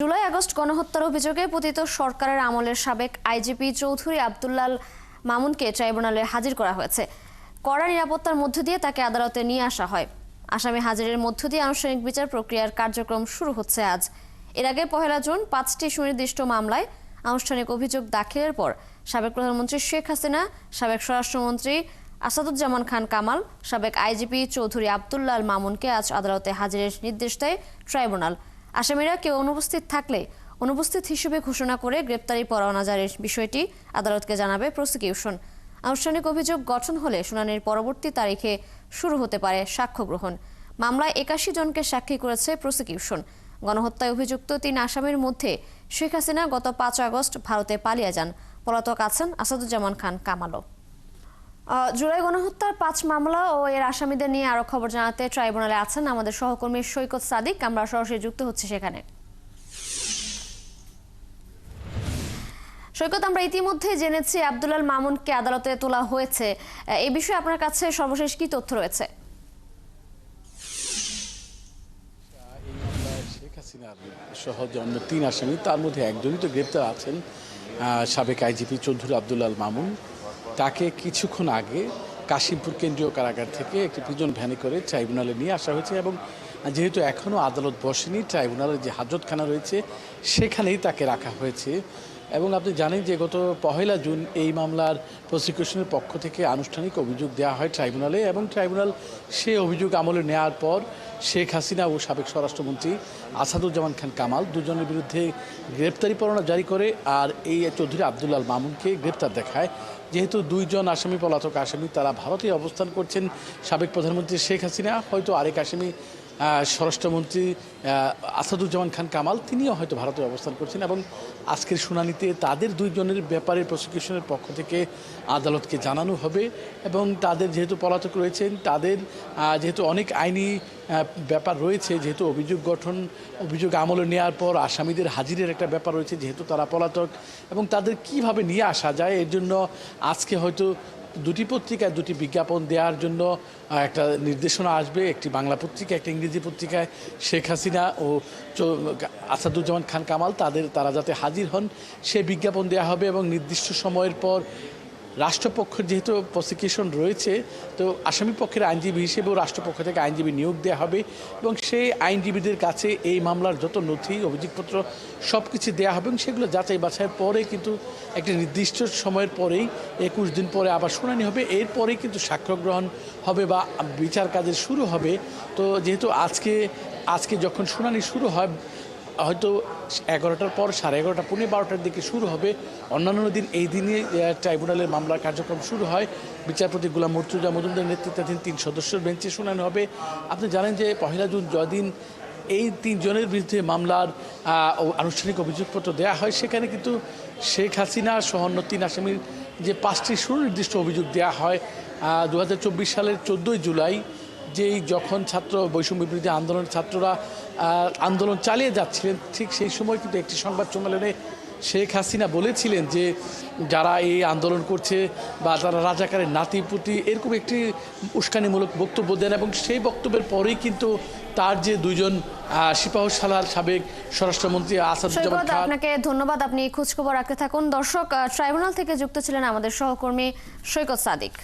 July August গণহত্যার অভিযোগে পতিত সরকারের আমলের সাবেক আইজিপি চৌধুরী আব্দুল্লাল মামুনকে ট্রাইব্যুনালে হাজির করা হয়েছে। কড়া নিরাপত্তার মধ্য দিয়ে তাকে আদালতে নিয়ে আসা হয়। আসামি হাজিরের মধ্য দিয়ে আনুষ্ঠানিক বিচার প্রক্রিয়ার কার্যক্রম শুরু হচ্ছে আজ। এর আগে 1 জুন 5টি সুনির্দিষ্ট মামলায় আনুষ্ঠানিক অভিযোগ দাখিলের পর সাবেক প্রধানমন্ত্রী শেখ হাসিনা, সাবেক স্বরাষ্ট্রমন্ত্রী আসাদুজ্জামান খান কামাল, সাবেক আইজিপি চৌধুরী আব্দুল্লাল মামুনকে আজ আদালতে হাজিরের নির্দেশ দেয় ট্রাইব্যুনাল। আসামিরা কেউ অনুপস্থিত থাকলে অনুপস্থিত হিসেবে ঘোষণা করে গ্রেপ্তারি পরোয়ানা জারির বিষয়টি আদালতকে জানাবে প্রসিকিউশন। আনুষ্ঠানিক অভিযোগ গঠন হলে শুনানির পরবর্তী তারিখে শুরু হতে পারে সাক্ষ্য গ্রহণ। মামলায় 81 জনকে সাক্ষী করেছে প্রসিকিউশন। গণহত্যায় অভিযুক্ত 3 আসামির মধ্যে শেখ হাসিনা গত 5 আগস্ট ভারতে পালিয়ে যান। পলাতক আছেন আসাদুজ্জামান খান কামালও। জুলাই গণহত্যার 5 মামলা ও এর আসামিদের নিয়ে আরো খবর জানাতে ট্রাইব্যুনালে আছেন আমাদের সহকর্মী সৈকত সাদিক। আমরা সরাসরি যুক্ত হচ্ছে সেখানে। সৈকত, আমরা ইতিমধ্যে জেনেছি আব্দুল্লাল মামুনকে আদালতে তোলা হয়েছে। এই বিষয়ে আপনার কাছে সর্বশেষ কি তথ্য রয়েছে? শেখ হাসিনার সহ যে অন্য 3 আসামি, তার মধ্যে একজনই তো গ্রেপ্তার আছেন, সাবেক আইজিপি চৌধুরী আব্দুল্লাল মামুন। তাকে কিছুক্ষণ আগে কাশিমপুর কেন্দ্রীয় কারাগার থেকে একটি প্রিজন ভ্যানে করে ট্রাইব্যুনালে নিয়ে আসা হয়েছে এবং যেহেতু এখনও আদালত বসেনি, ট্রাইব্যুনালের যে হাজতখানা রয়েছে সেখানেই তাকে রাখা হয়েছে। এবং আপনি জানেন যে গত 1 জুন এই মামলার প্রসিকিউশনের পক্ষ থেকে আনুষ্ঠানিক অভিযোগ দেওয়া হয় ট্রাইব্যুনালে এবং ট্রাইব্যুনাল সে অভিযোগ আমলে নেওয়ার পর শেখ হাসিনা ও সাবেক স্বরাষ্ট্রমন্ত্রী আসাদুজ্জামান খান কামাল দুজনের বিরুদ্ধে গ্রেপ্তারি পরোয়ানা জারি করে আর এই চৌধুরী আব্দুল্লাল মামুনকে গ্রেপ্তার দেখায়। যেহেতু 2 জন আসামি, পলাতক আসামি, তারা ভারতে অবস্থান করছেন। সাবেক প্রধানমন্ত্রী শেখ হাসিনা, হয়তো আরেক আসামি স্বরাষ্ট্রমন্ত্রী আসাদুজ্জামান খান কামাল, তিনিও হয়তো ভারতে অবস্থান করছেন এবং আজকের শুনানিতে তাদের 2 জনের ব্যাপারে প্রসিকিউশনের পক্ষ থেকে আদালতকে জানানো হবে এবং তাদের যেহেতু পলাতক রয়েছেন, তাদের যেহেতু অনেক আইনি ব্যাপার রয়েছে, যেহেতু অভিযোগ গঠন, অভিযোগ আমলে নেওয়ার পর আসামিদের হাজিরের একটা ব্যাপার রয়েছে, যেহেতু তারা পলাতক এবং তাদের কিভাবে নিয়ে আসা যায়, এর জন্য আজকে হয়তো 2টি পত্রিকায় 2টি বিজ্ঞাপন দেওয়ার জন্য একটা নির্দেশনা আসবে। একটি বাংলা পত্রিকা, একটা ইংরেজি পত্রিকায় শেখ হাসিনা ও আসাদুজ্জামান খান কামাল তারা যাতে হাজির হন সে বিজ্ঞাপন দেওয়া হবে এবং নির্দিষ্ট সময়ের পর রাষ্ট্রপক্ষের যেহেতু প্রসিকিউশন রয়েছে, তো আসামি পক্ষের আইনজীবী হিসেবেও রাষ্ট্রপক্ষ থেকে আইনজীবী নিয়োগ দেওয়া হবে এবং সেই আইনজীবীদের কাছে এই মামলার যত নথি, অভিযোগপত্র সব কিছু দেওয়া হবে এবং সেগুলো যাচাই বাছাইয়ের পরে কিন্তু একটি নির্দিষ্ট সময়ের পরেই 21 দিন পরে আবার শুনানি হবে। এরপরেই কিন্তু সাক্ষ্য গ্রহণ হবে বা বিচার কাজের শুরু হবে। তো যেহেতু আজকে যখন শুনানি শুরু হয়, হয়তো 11টার পর 11:30, 12টার দিকে শুরু হবে। অন্যান্য দিন এই দিনে ট্রাইব্যুনালের মামলার কার্যক্রম শুরু হয়। বিচারপতি গোলাম মুর্তজা মজুমদার নেতৃত্বাধীন 3 সদস্যের বেঞ্চে শুনানি হবে। আপনি জানেন যে 1 জুন যেদিন এই 3 জনের বিরুদ্ধে মামলার আনুষ্ঠানিক অভিযোগপত্র দেওয়া হয়, সেখানে কিন্তু শেখ হাসিনা সহ অন্য 3 আসামির যে 5টি সুনির্দিষ্ট অভিযোগ দেওয়া হয়। 2024 সালের 14 জুলাই যখন ছাত্র বৈষম্য বিরোধী আন্দোলনের ছাত্ররা আন্দোলন চালিয়ে যাচ্ছিলেন, ঠিক সেই সময় কিন্তু একটি সংবাদ সম্মেলনে শেখ হাসিনা বলেছিলেন যে যারা এই আন্দোলন করছে বা তারা রাজাকারের নাতিপুতি, এরকম একটি উস্কানিমূলক বক্তব্য দেন এবং সেই বক্তব্যের পরেই কিন্তু তার যে 2 জন সিপাহসালার সাবেক স্বরাষ্ট্রমন্ত্রী আসাদুজ্জামান খান। আপনাকে ধন্যবাদ, আপনি খোঁজখবর রাখতে থাকুন। দর্শক, ট্রাইব্যুনাল থেকে যুক্ত ছিলেন আমাদের সহকর্মী সৈকত সাদিক।